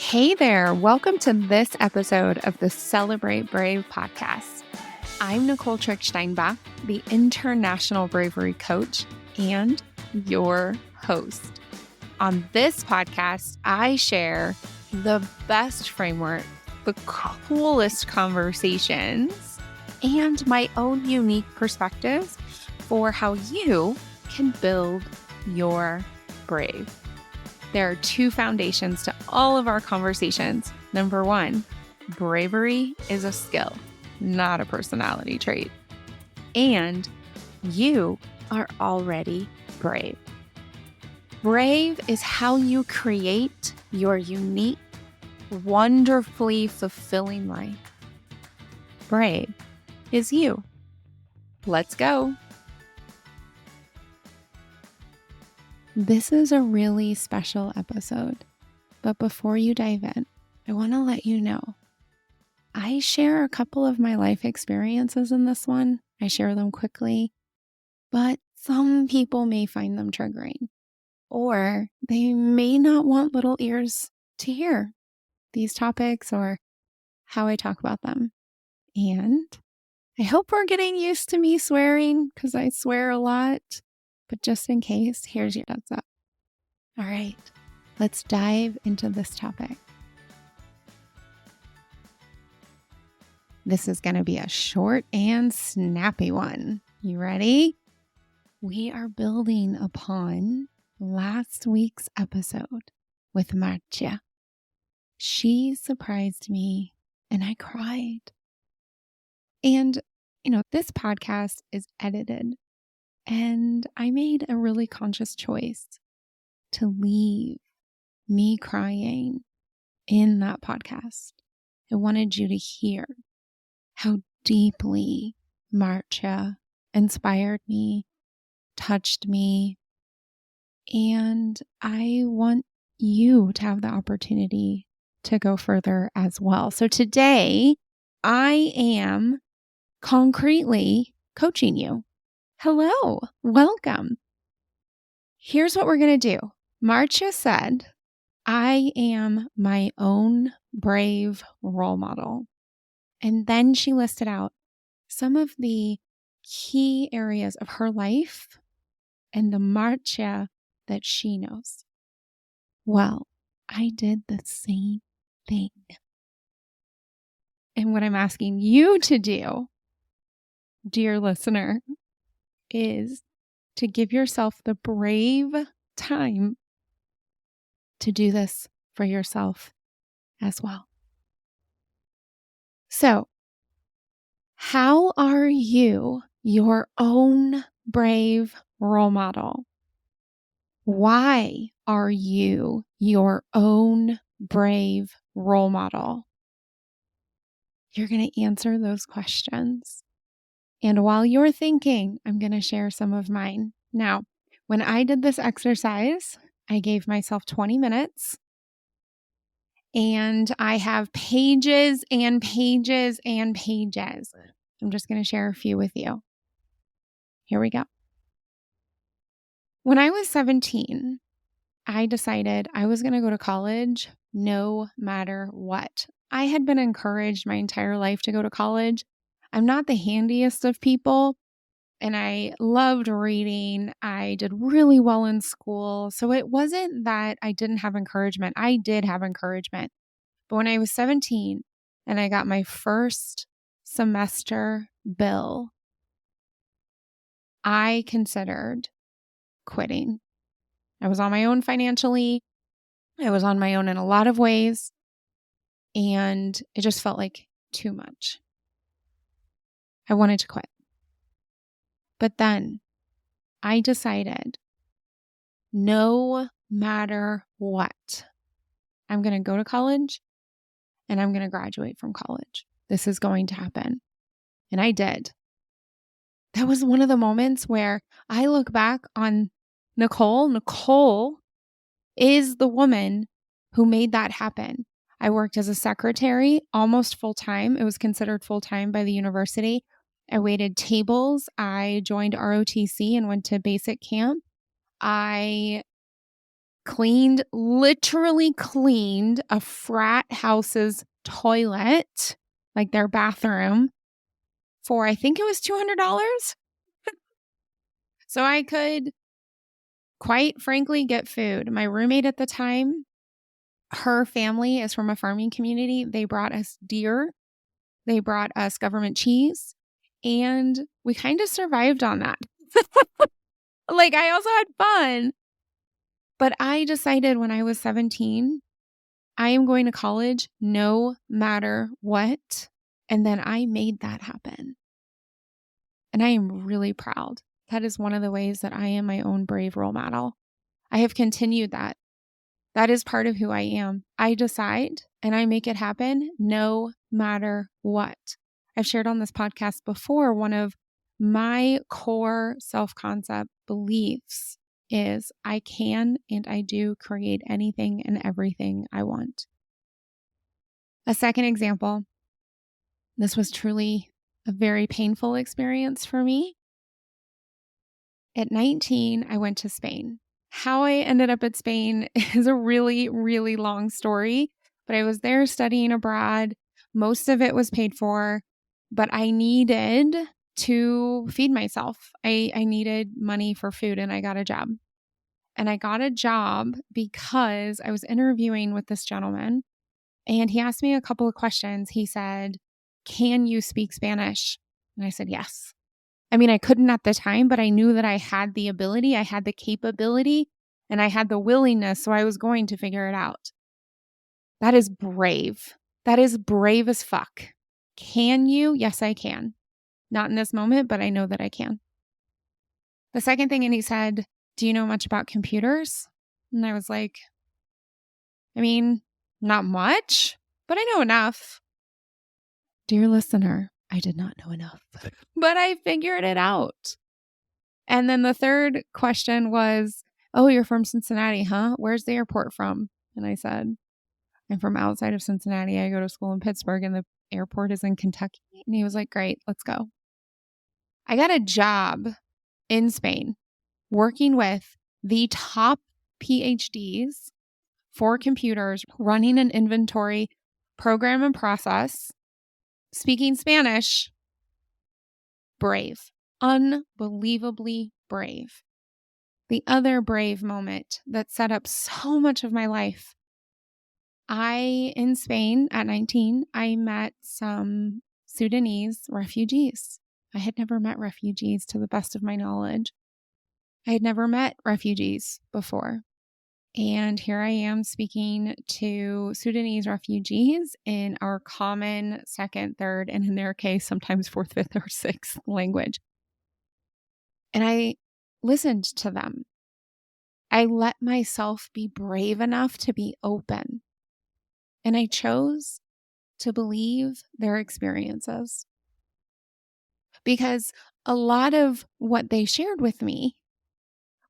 Hey there, welcome to this episode of the Celebrate Brave podcast. I'm Nicole Steinbach, the International Bravery Coach and your host. On this podcast, I share the best framework, the coolest conversations, and my own unique perspectives for how you can build your brave. There are two foundations to all of our conversations. Number one, bravery is a skill, not a personality trait. And you are already brave. Brave is how you create your unique, wonderfully fulfilling life. Brave is you. Let's go. This is a really special episode, but before you dive in, I want to let you know I share a couple of my life experiences in this one. I share them quickly, but some people may find them triggering, or they may not want little ears to hear these topics or how I talk about them. And I hope we're getting used to me swearing because I swear a lot. But just in case, here's your heads up. All right, let's dive into this topic. This is going to be a short and snappy one. You ready? We are building upon last week's episode with Marcia. She surprised me and I cried. And, this podcast is edited. And I made a really conscious choice to leave me crying in that podcast. I wanted you to hear how deeply Marcia inspired me, touched me, and I want you to have the opportunity to go further as well. So today, I am concretely coaching you. Hello, welcome. Here's what we're going to do. Marcia said, I am my own brave role model. And then she listed out some of the key areas of her life and the Marcia that she knows. Well, I did the same thing. And what I'm asking you to do, dear listener, is to give yourself the brave time to do this for yourself as well. So, how are you your own brave role model? Why are you your own brave role model? You're going to answer those questions. And while you're thinking, I'm going to share some of mine. Now, when I did this exercise, I gave myself 20 minutes and I have pages and pages and pages. I'm just going to share a few with you. Here we go. When I was 17, I decided I was going to go to college no matter what. I had been encouraged my entire life to go to college. I'm not the handiest of people, and I loved reading. I did really well in school. So it wasn't that I didn't have encouragement. I did have encouragement. But when I was 17 and I got my first semester bill, I considered quitting. I was on my own financially. I was on my own in a lot of ways. And it just felt like too much. I wanted to quit. But then I decided no matter what, I'm going to go to college and I'm going to graduate from college. This is going to happen. And I did. That was one of the moments where I look back on Nicole. Nicole is the woman who made that happen. I worked as a secretary almost full time. It was considered full time by the university. I waited tables. I joined ROTC and went to basic camp. I literally cleaned a frat house's toilet, like their bathroom, for I think it was $200. So I could, quite frankly, get food. My roommate at the time, her family is from a farming community. They brought us deer. They brought us government cheese. And we kind of survived on that. Like, I also had fun. But I decided when I was 17, I am going to college no matter what. And then I made that happen. And I am really proud. That is one of the ways that I am my own brave role model. I have continued that. That is part of who I am. I decide and I make it happen no matter what. I've shared on this podcast before, one of my core self-concept beliefs is I can and I do create anything and everything I want. A second example, this was truly a very painful experience for me. At 19, I went to Spain. How I ended up at Spain is a really, really long story, but I was there studying abroad. Most of it was paid for, but I needed to feed myself. I needed money for food and I got a job. And I got a job because I was interviewing with this gentleman and he asked me a couple of questions. He said, "Can you speak Spanish?" And I said, "Yes." I mean, I couldn't at the time, but I knew that I had the ability, I had the capability, and I had the willingness, so I was going to figure it out. That is brave. That is brave as fuck. Can you? Yes, I can. Not in this moment, but I know that I can. The second thing, and he said, "Do you know much about computers?" And I was like, I mean, not much, but I know enough. Dear listener, I did not know enough, but I figured it out. And then the third question was, "Oh, you're from Cincinnati, huh? Where's the airport from?" And I said, "I'm from outside of Cincinnati. I go to school in Pittsburgh and the airport is in Kentucky." And he was like, "Great, let's go." I got a job in Spain working with the top PhDs for computers, running an inventory program and process, speaking Spanish. Brave. Unbelievably brave. The other brave moment that set up so much of my life. In Spain at 19, I met some Sudanese refugees. I had never met refugees to the best of my knowledge. I had never met refugees before. And here I am speaking to Sudanese refugees in our common second, third, and in their case, sometimes fourth, fifth, or sixth language. And I listened to them. I let myself be brave enough to be open. And I chose to believe their experiences. Because a lot of what they shared with me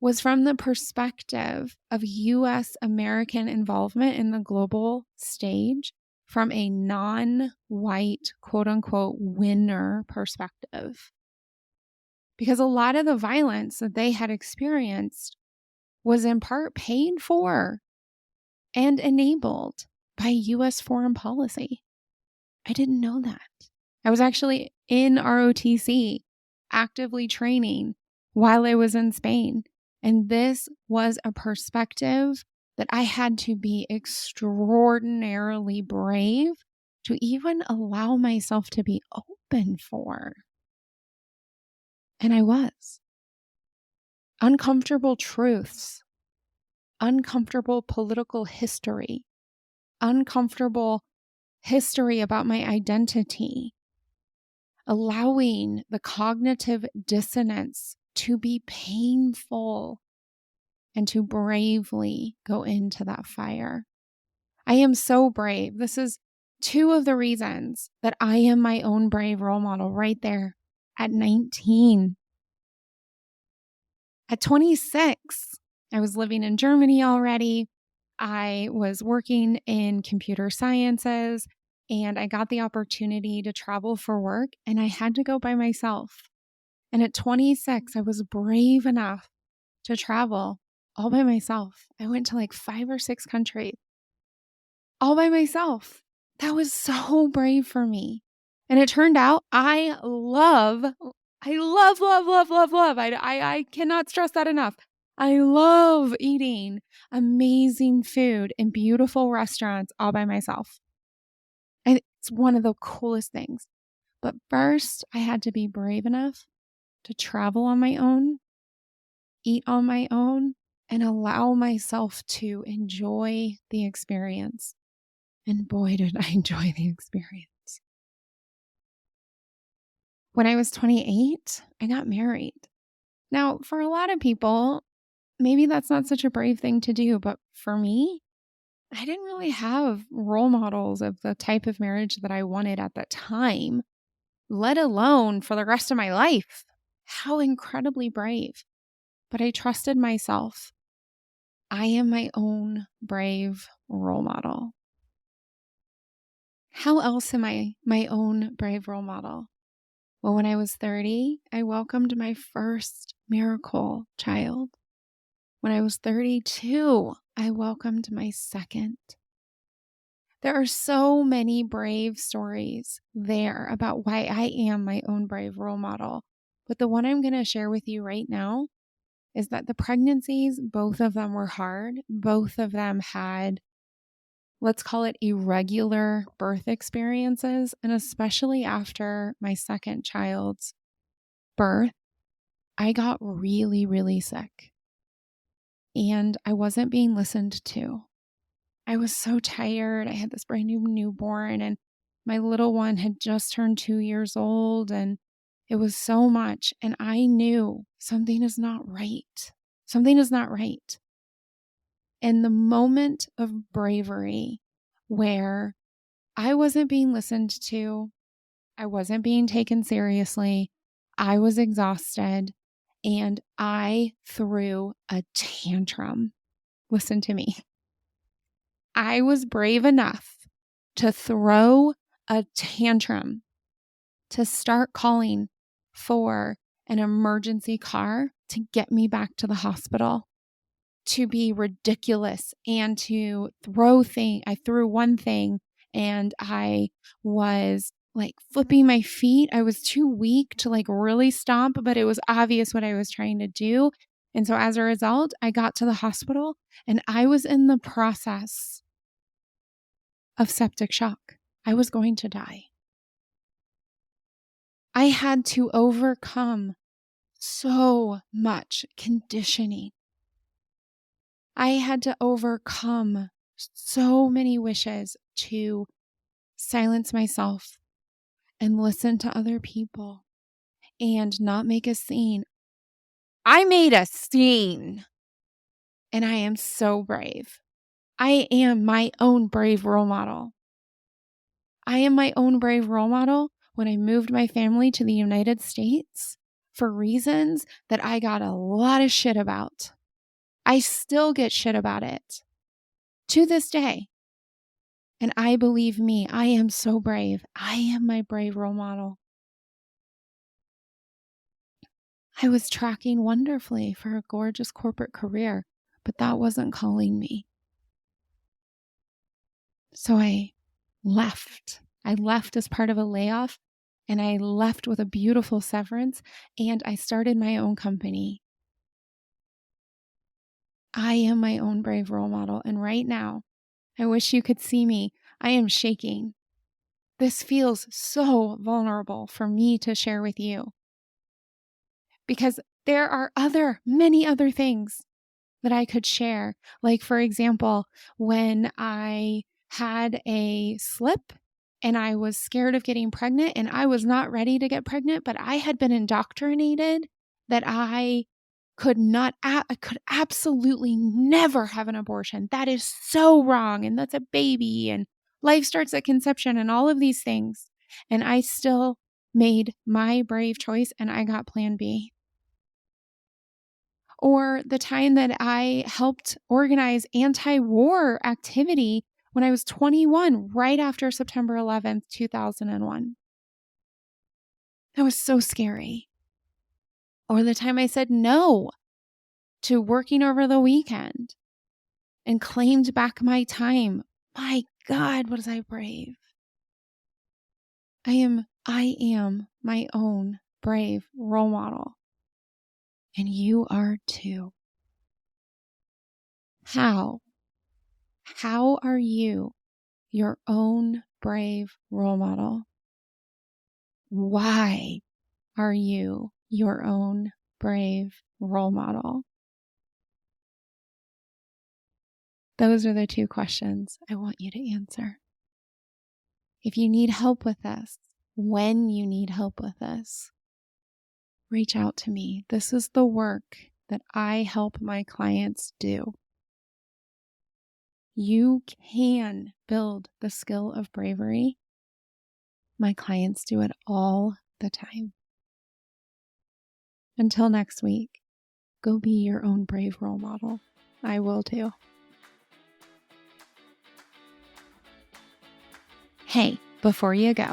was from the perspective of U.S. American involvement in the global stage from a non-white, quote unquote, winner perspective. Because a lot of the violence that they had experienced was in part paid for and enabled by U.S. foreign policy. I didn't know that. I was actually in ROTC, actively training while I was in Spain. And this was a perspective that I had to be extraordinarily brave to even allow myself to be open for. And I was. Uncomfortable truths, uncomfortable political history, uncomfortable history about my identity, allowing the cognitive dissonance to be painful and to bravely go into that fire. I am so brave. This is two of the reasons that I am my own brave role model right there at 19. At 26, I was living in Germany already. I was working in computer sciences and I got the opportunity to travel for work and I had to go by myself. And at 26, I was brave enough to travel all by myself. I went to like 5 or 6 countries all by myself. That was so brave for me. And it turned out I love, love, love, love, love. I cannot stress that enough. I love eating amazing food in beautiful restaurants all by myself. And it's one of the coolest things. But first, I had to be brave enough to travel on my own, eat on my own, and allow myself to enjoy the experience. And boy, did I enjoy the experience. When I was 28, I got married. Now, for a lot of people, maybe that's not such a brave thing to do, but for me, I didn't really have role models of the type of marriage that I wanted at that time, let alone for the rest of my life. How incredibly brave. But I trusted myself. I am my own brave role model. How else am I my own brave role model? Well, when I was 30, I welcomed my first miracle child. When I was 32, I welcomed my second. There are so many brave stories there about why I am my own brave role model. But the one I'm going to share with you right now is that the pregnancies, both of them were hard. Both of them had, let's call it, irregular birth experiences. And especially after my second child's birth, I got really, really sick. And I wasn't being listened to. I was so tired. I had this brand new newborn, and my little one had just turned 2 years old, and it was so much. And I knew something is not right. Something is not right. And the moment of bravery where I wasn't being listened to, I wasn't being taken seriously, I was exhausted, and I threw a tantrum. Listen to me. I was brave enough to throw a tantrum, to start calling for an emergency car to get me back to the hospital, to be ridiculous and to I threw one thing and I was like flipping my feet. I was too weak to like really stomp, but it was obvious what I was trying to do. And so as a result, I got to the hospital and I was in the process of septic shock. I was going to die. I had to overcome so much conditioning. I had to overcome so many wishes to silence myself and listen to other people and not make a scene. I made a scene, and I am so brave. I am my own brave role model. I am my own brave role model when I moved my family to the United States for reasons that I got a lot of shit about. I still get shit about it to this day. And I believe me, I am so brave. I am my brave role model. I was tracking wonderfully for a gorgeous corporate career, but that wasn't calling me. So I left. I left as part of a layoff, and I left with a beautiful severance, and I started my own company. I am my own brave role model. And right now, I wish you could see me. I am shaking. This feels so vulnerable for me to share with you because there are many other things that I could share. Like, for example, when I had a slip and I was scared of getting pregnant and I was not ready to get pregnant, but I had been indoctrinated that I could absolutely never have an abortion. That is so wrong. And that's a baby and life starts at conception and all of these things. And I still made my brave choice and I got plan B. Or the time that I helped organize anti-war activity when I was 21, right after September 11th, 2001. That was so scary. Or the time I said no to working over the weekend and claimed back my time. My God, was I brave. I am my own brave role model. And you are too. How? How are you your own brave role model? Why are you your own brave role model? Those are the two questions I want you to answer. If you need help with this, when you need help with this, reach out to me. This is the work that I help my clients do. You can build the skill of bravery. My clients do it all the time. Until next week, go be your own brave role model. I will too. Hey, before you go,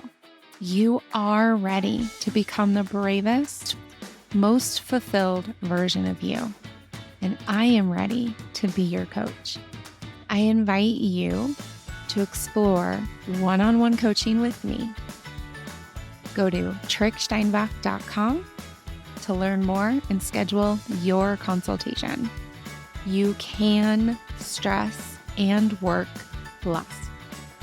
you are ready to become the bravest, most fulfilled version of you. And I am ready to be your coach. I invite you to explore one-on-one coaching with me. Go to tricksteinbach.com to learn more and schedule your consultation. You can stress and work less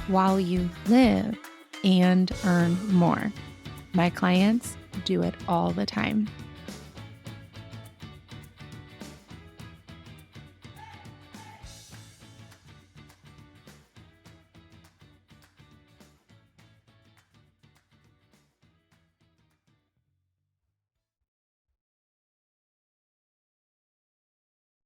while you live and earn more. My clients do it all the time.